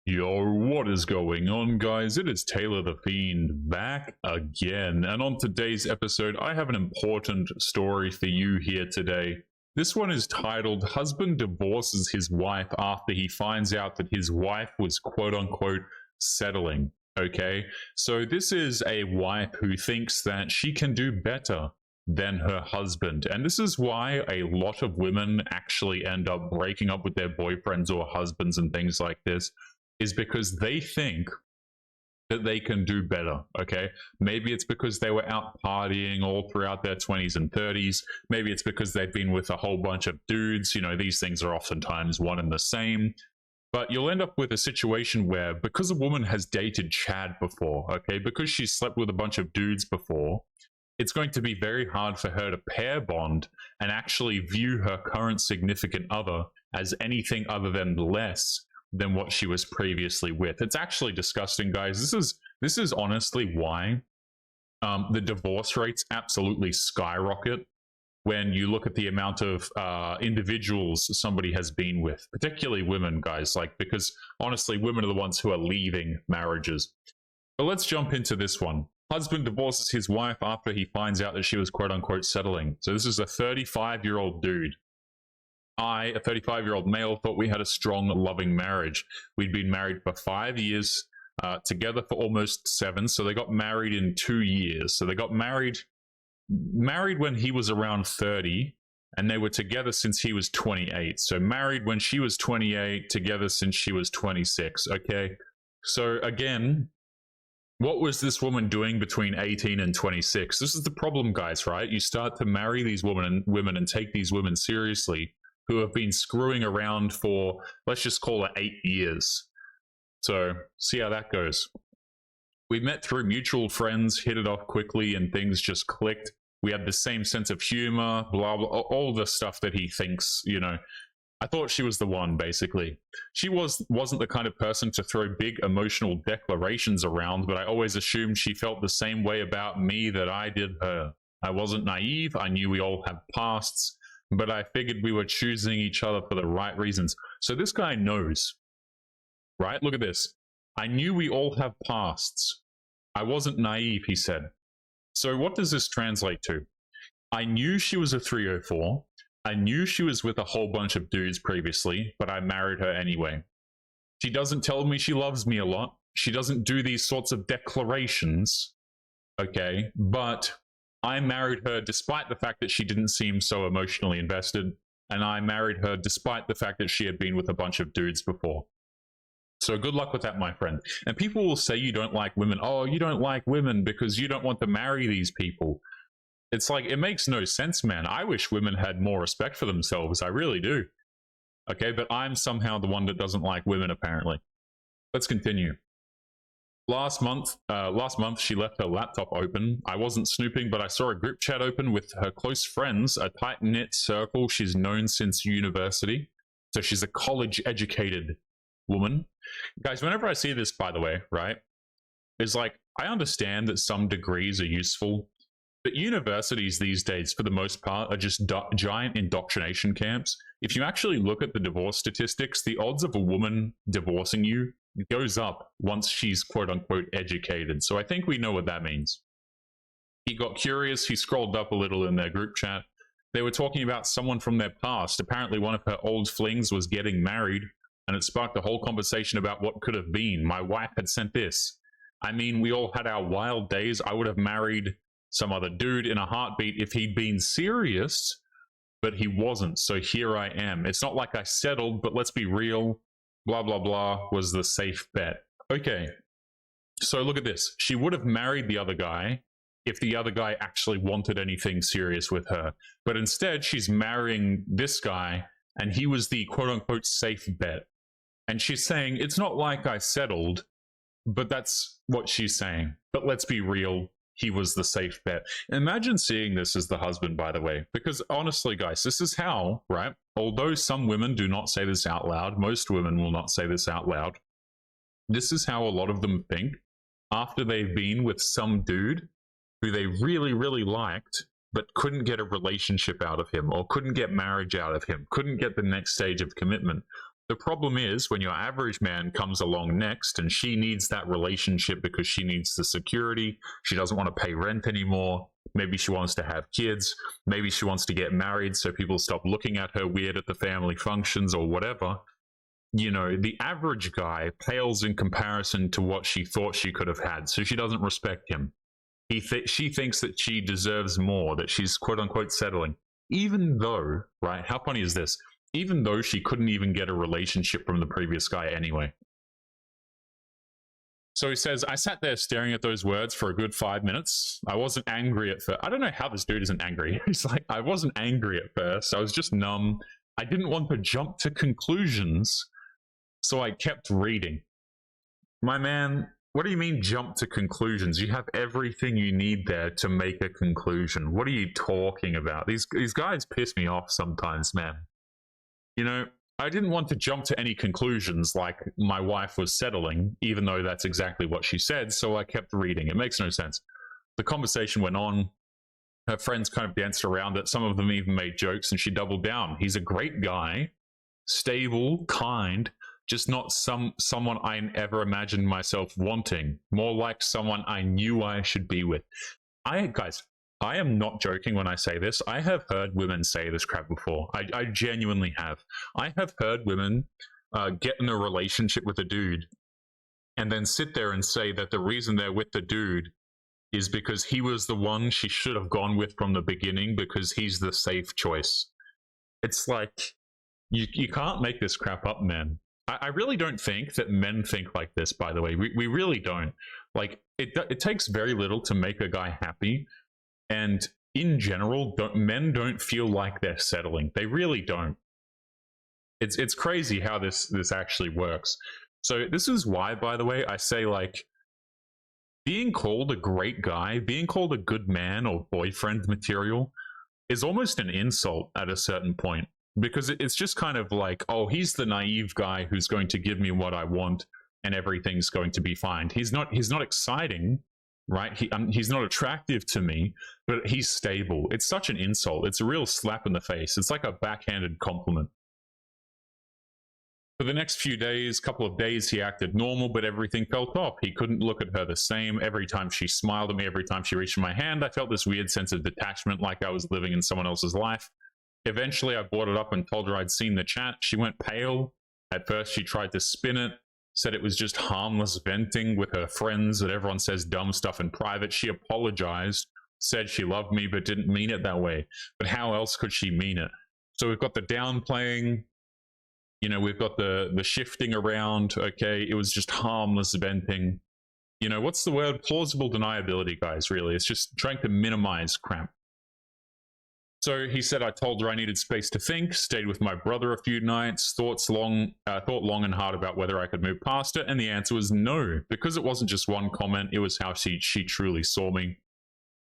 Yo, what is going on, guys? It is Taylor the Fiend back again. And on today's episode, I have an important story for you here today. This one is titled, Husband Divorces His Wife After He Finds Out That His Wife Was quote-unquote settling. Okay, so this is a wife who thinks that she can do better than her husband. And this is why a lot of women actually end up breaking up with their boyfriends or husbands and things like this, is because they think that they can do better, okay? Maybe it's because they were out partying all throughout their 20s and 30s. Maybe it's because they've been with a whole bunch of dudes. You know, these things are oftentimes one and the same. But you'll end up with a situation where, because a woman has dated Chad before, okay, because she's slept with a bunch of dudes before, it's going to be very hard for her to pair bond and actually view her current significant other as anything other than less than what she was previously with. It's actually disgusting, guys. This is honestly why the divorce rates absolutely skyrocket when you look at the amount of individuals somebody has been with, particularly women, guys. Like, because honestly, women are the ones who are leaving marriages. But let's jump into this one. Husband divorces his wife after he finds out that she was quote-unquote settling. So this is a 35-year-old dude. I, a 35-year-old male, thought we had a strong, loving marriage. We'd been married for 5 years, together for almost 7. So they got married in 2 years. So they got married when he was around 30, and they were together since he was 28. So married when she was 28, together since she was 26. Okay. So again, what was this woman doing between 18 and 26? This is the problem, guys, right? You start to marry these women and take these women seriously, who have been screwing around for, let's just call it 8 years. So, see how that goes. We met through mutual friends, hit it off quickly, and things just clicked. We had the same sense of humor, blah, blah, all the stuff that he thinks, you know. I thought she was the one, basically. She wasn't the kind of person to throw big emotional declarations around, but I always assumed she felt the same way about me that I did her. I wasn't naive. I knew we all have pasts, but I figured we were choosing each other for the right reasons. So this guy knows, right? Look at this. I knew we all have pasts. I wasn't naive, he said. So what does this translate to? I knew she was a 304. I knew she was with a whole bunch of dudes previously, but I married her anyway. She doesn't tell me she loves me a lot. She doesn't do these sorts of declarations, okay? But I married her despite the fact that she didn't seem so emotionally invested, and I married her despite the fact that she had been with a bunch of dudes before. So good luck with that, my friend. And people will say you don't like women. Oh, you don't like women because you don't want to marry these people. It's like, it makes no sense, man. I wish women had more respect for themselves. I really do. Okay, but I'm somehow the one that doesn't like women, apparently. Let's continue. Last month, she left her laptop open. I wasn't snooping, but I saw a group chat open with her close friends, a tight-knit circle she's known since university. So she's a college-educated woman. Guys, whenever I see this, by the way, right, is like, I understand that some degrees are useful, but universities these days, for the most part, are just giant indoctrination camps. If you actually look at the divorce statistics, the odds of a woman divorcing you goes up once she's quote-unquote educated. So I think we know what that means. He got curious. He scrolled up a little in their group chat. They were talking about someone from their past. Apparently one of her old flings was getting married, and it sparked a whole conversation about what could have been. My wife had sent this. I mean, we all had our wild days. I would have married some other dude in a heartbeat if he'd been serious, but he wasn't. So here I am. It's not like I settled, but let's be real. Blah, blah, blah was the safe bet. Okay. So look at this. She would have married the other guy if the other guy actually wanted anything serious with her. But instead, she's marrying this guy, and he was the quote-unquote safe bet. And she's saying, it's not like I settled, but that's what she's saying. But let's be real. He was the safe bet. Imagine seeing this as the husband, by the way, because honestly, guys, this is how, right? Although some women do not say this out loud, most women will not say this out loud. This is how a lot of them think after they've been with some dude who they really, really liked, but couldn't get a relationship out of him, or couldn't get marriage out of him, couldn't get the next stage of commitment. The problem is when your average man comes along next and she needs that relationship because she needs the security, she doesn't want to pay rent anymore, maybe she wants to have kids, maybe she wants to get married so people stop looking at her weird at the family functions or whatever. You know, the average guy pales in comparison to what she thought she could have had, so she doesn't respect him. She thinks that she deserves more, that she's quote unquote settling. Even though, right, how funny is this? Even though she couldn't even get a relationship from the previous guy anyway. So he says, I sat there staring at those words for a good 5 minutes. I wasn't angry at first. I don't know how this dude isn't angry. He's like, I wasn't angry at first. I was just numb. I didn't want to jump to conclusions, so I kept reading. My man, what do you mean jump to conclusions? You have everything you need there to make a conclusion. What are you talking about? These guys piss me off sometimes, man. You know, I didn't want to jump to any conclusions like my wife was settling, even though that's exactly what she said, so I kept reading. It makes no sense. The conversation went on. Her friends kind of danced around it. Some of them even made jokes, and she doubled down. He's a great guy, stable, kind, just not someone I ever imagined myself wanting. More like someone I knew I should be with. Guys, I am not joking when I say this. I have heard women say this crap before. I genuinely have. I have heard women get in a relationship with a dude and then sit there and say that the reason they're with the dude is because he was the one she should have gone with from the beginning because he's the safe choice. It's like, you can't make this crap up, man. I really don't think that men think like this, by the way. We really don't. Like, it takes very little to make a guy happy. And in general, men don't feel like they're settling. They really don't. It's crazy how this actually works. So this is why, by the way, I say, like, being called a great guy, being called a good man or boyfriend material is almost an insult at a certain point. Because it's just kind of like, oh, he's the naive guy who's going to give me what I want and everything's going to be fine. He's not exciting, right? He's not attractive to me, but he's stable. It's such an insult. It's a real slap in the face. It's like a backhanded compliment. For the next few days, couple of days, he acted normal, but everything felt off. He couldn't look at her the same. Every time she smiled at me, every time she reached my hand, I felt this weird sense of detachment, like I was living in someone else's life. Eventually, I brought it up and told her I'd seen the chat. She went pale. At first, she tried to spin it, said it was just harmless venting with her friends, that everyone says dumb stuff in private. She apologized, said she loved me, but didn't mean it that way. But how else could she mean it? So we've got the downplaying. You know, we've got the shifting around. Okay, it was just harmless venting. You know, what's the word? Plausible deniability, guys, really. It's just trying to minimize crap. So he said, I told her I needed space to think, stayed with my brother a few nights, thought long and hard about whether I could move past it, and the answer was no, because it wasn't just one comment, it was how she truly saw me.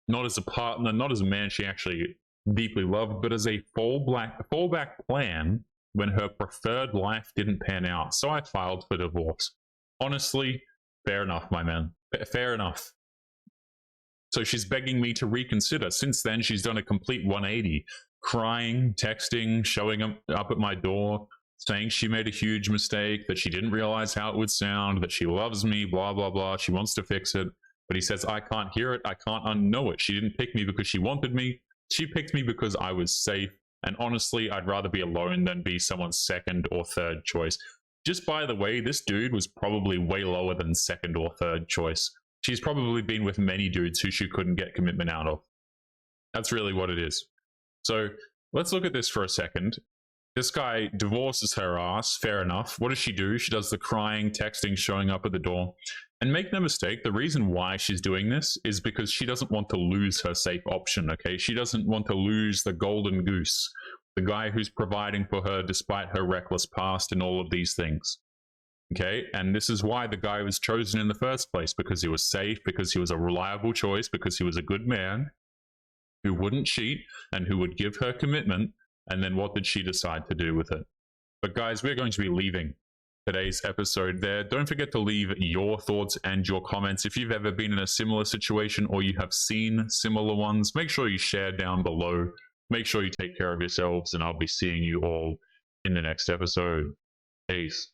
Not as a partner, not as a man she actually deeply loved, but as a fallback plan when her preferred life didn't pan out. So I filed for divorce. Honestly, fair enough, my man. Fair enough. So she's begging me to reconsider. Since then, she's done a complete 180, crying, texting, showing up at my door, saying she made a huge mistake, that she didn't realize how it would sound, that she loves me, blah, blah, blah. She wants to fix it. But he says, I can't hear it. I can't unknow it. She didn't pick me because she wanted me. She picked me because I was safe. And honestly, I'd rather be alone than be someone's second or third choice. Just by the way, this dude was probably way lower than second or third choice. She's probably been with many dudes who she couldn't get commitment out of. That's really what it is. So let's look at this for a second. This guy divorces her ass, fair enough. What does she do? She does the crying, texting, showing up at the door. And make no mistake, the reason why she's doing this is because she doesn't want to lose her safe option, okay? She doesn't want to lose the golden goose, the guy who's providing for her despite her reckless past and all of these things. Okay, and this is why the guy was chosen in the first place, because he was safe, because he was a reliable choice, because he was a good man who wouldn't cheat and who would give her commitment. And then what did she decide to do with it? But guys, we're going to be leaving today's episode there. Don't forget to leave your thoughts and your comments. If you've ever been in a similar situation or you have seen similar ones, make sure you share down below. Make sure you take care of yourselves, and I'll be seeing you all in the next episode. Peace.